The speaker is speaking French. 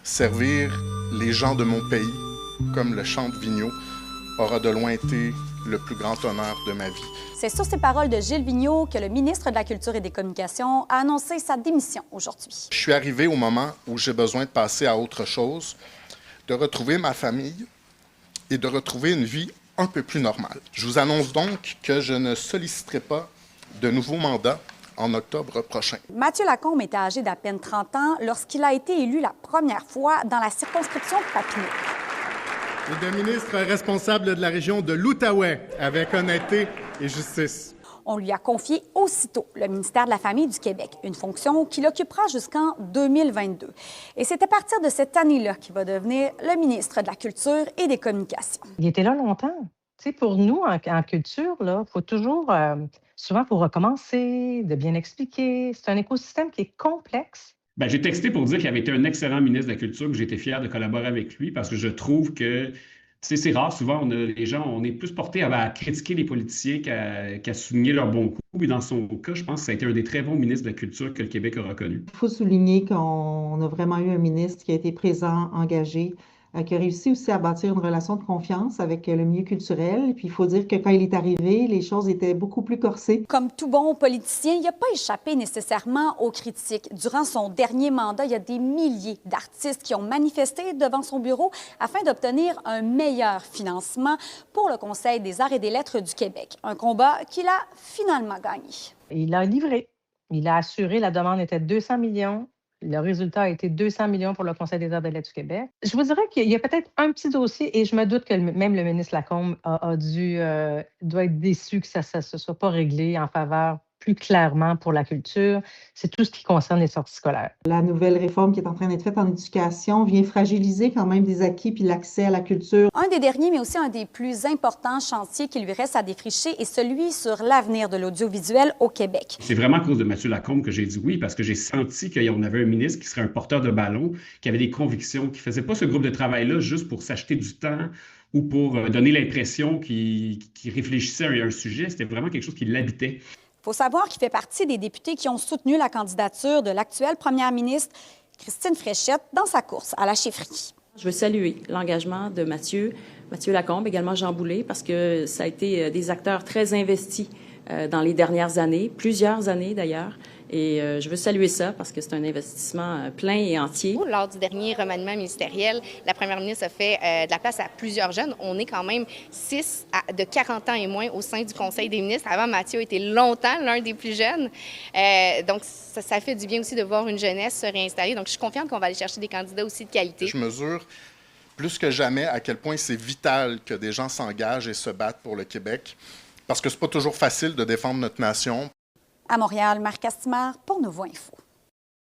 Servir les gens de mon pays, comme le chant de Vigneault, aura de loin été le plus grand honneur de ma vie. C'est sur ces paroles de Gilles Vigneault que le ministre de la Culture et des Communications a annoncé sa démission aujourd'hui. Je suis arrivé au moment où j'ai besoin de passer à autre chose, de retrouver ma famille et de retrouver une vie un peu plus normale. Je vous annonce donc que je ne solliciterai pas de nouveau mandat en octobre prochain. Mathieu Lacombe était âgé d'à peine 30 ans lorsqu'il a été élu la première fois dans la circonscription de Papineau. Et de ministre responsable de la région de l'Outaouais, avec honnêteté et justice. On lui a confié aussitôt le ministère de la Famille du Québec, une fonction qu'il occupera jusqu'en 2022. Et c'est à partir de cette année-là qu'il va devenir le ministre de la Culture et des Communications. Il était là longtemps. Tu sais, pour nous, en culture, il faut toujours, souvent, pour recommencer, de bien expliquer. C'est un écosystème qui est complexe. Bien, j'ai texté pour dire qu'il avait été un excellent ministre de la Culture, que j'étais fier de collaborer avec lui parce que je trouve que c'est rare. Souvent, les gens, on est plus portés à critiquer les politiciens qu'à souligner leurs bons coups. Et dans son cas, je pense que ça a été un des très bons ministres de la Culture que le Québec a reconnu. Il faut souligner qu'on a vraiment eu un ministre qui a été présent, engagé, qui a réussi aussi à bâtir une relation de confiance avec le milieu culturel. Puis il faut dire que quand il est arrivé, les choses étaient beaucoup plus corsées. Comme tout bon politicien, il n'a pas échappé nécessairement aux critiques. Durant son dernier mandat, il y a des milliers d'artistes qui ont manifesté devant son bureau afin d'obtenir un meilleur financement pour le Conseil des arts et des lettres du Québec. Un combat qu'il a finalement gagné. Il a livré. Il a assuré, la demande était de 200 millions. Le résultat a été 200 millions pour le Conseil des arts et des lettres du Québec. Je vous dirais qu'il y a peut-être un petit dossier, et je me doute que même le ministre Lacombe doit être déçu que ça ne se soit pas réglé en faveur plus clairement pour la culture. C'est tout ce qui concerne les sorties scolaires. La nouvelle réforme qui est en train d'être faite en éducation vient fragiliser quand même des acquis puis l'accès à la culture. Un des derniers, mais aussi un des plus importants chantiers qui lui reste à défricher est celui sur l'avenir de l'audiovisuel au Québec. C'est vraiment à cause de Mathieu Lacombe que j'ai dit oui, parce que j'ai senti qu'on avait un ministre qui serait un porteur de ballon, qui avait des convictions, qui ne faisait pas ce groupe de travail-là juste pour s'acheter du temps ou pour donner l'impression qu'il réfléchissait à un sujet. C'était vraiment quelque chose qui l'habitait. Il faut savoir qu'il fait partie des députés qui ont soutenu la candidature de l'actuelle première ministre Christine Fréchette dans sa course à la chefferie. Je veux saluer l'engagement de Mathieu Lacombe, également Jean Boulet, parce que ça a été des acteurs très investis dans les dernières années, plusieurs années d'ailleurs. Et je veux saluer ça parce que c'est un investissement plein et entier. Lors du dernier remaniement ministériel, la première ministre a fait de la place à plusieurs jeunes. On est quand même 6 de 40 ans et moins au sein du Conseil des ministres. Avant, Mathieu était longtemps l'un des plus jeunes. Donc, ça fait du bien aussi de voir une jeunesse se réinstaller. Donc, je suis confiante qu'on va aller chercher des candidats aussi de qualité. Je mesure plus que jamais à quel point c'est vital que des gens s'engagent et se battent pour le Québec, parce que c'est pas toujours facile de défendre notre nation. À Montréal, Marc Castimard pour Nouveau Info.